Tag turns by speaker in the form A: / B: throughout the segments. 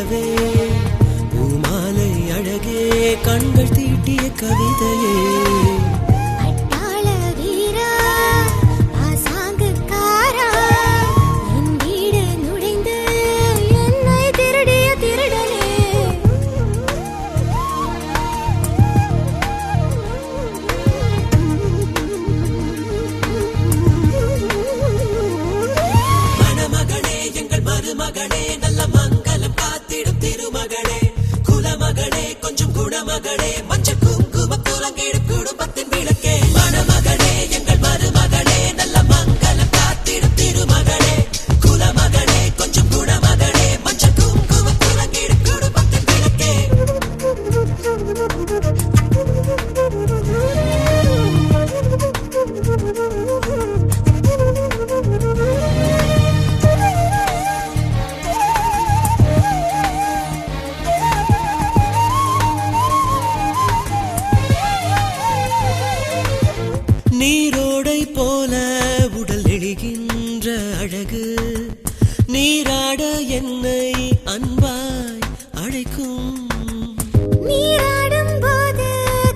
A: நிலவே பூமாலை அழகே கண்கள் தீட்டிய கவிதையே மகளே நல்ல மங்களம் காத்திடும் திருமகளே குலமகளே கொஞ்சம் குணமகளே மஞ்சள் குங்கும குலங்கிடும் குடும்பத்தின் விளக்கே மணமகளே எங்கள் மருமகளே நல்ல மங்களம் காத்திடும் திருமகளே குலமகளே கொஞ்சம் குணமகளே மஞ்சள் குங்கும குலங்கிடும் குடும்பத்தின் விளக்கே நீரோடை போல உடல் எழுகின்ற அழகு நீராட என்னை அன்பாய் அழைக்கும்
B: நீராடும் போது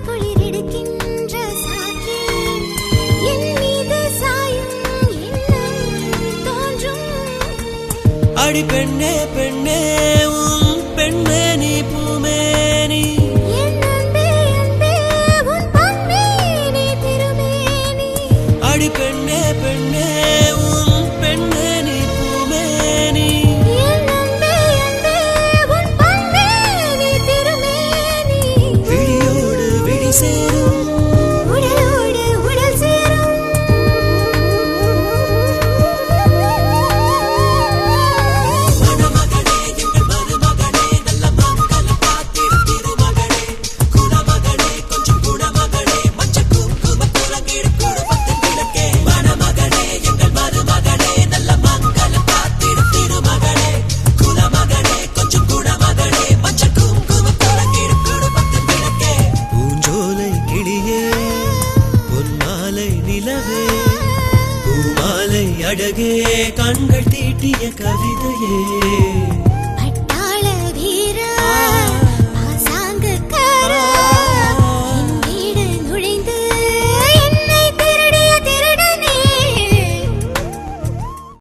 B: குளிர் எடுக்கின்ற சாக்கி என் மீது சாயும் எண்ணம் தோன்றும்
A: அடி பெண்ணே பெண்ணே உன் பெண்ணே நீ பூமேனி அடி பெண்ணே பெண்ணே உன் பெண்ணே நீ பூமேனி விழியோடு விழி சேரும்
B: உடலோடு உடல் சேரும்
A: மணமகளே எங்கள் மருமகளே நல்ல மங்களம் காத்திடும் திருமகளே குலமகளே கொஞ்சம் குணமகளே மஞ்சள் குங்கும குலங்கிடும் குடும்பத்தின் விளக்கே மணமகளே எங்கள் மருமகளே நல்ல மங்களம் காத்திடும் திருமகளே குலமகளே கொஞ்சம் குணமகளே மஞ்சள் குங்கும குலங்கிடும் குடும்பத்தின் விளக்கே பூஞ்சோலை கிளியே பொன்மாலை நிலவே பூமாலை அழகே கண்கள் தீட்டிய கவிதையே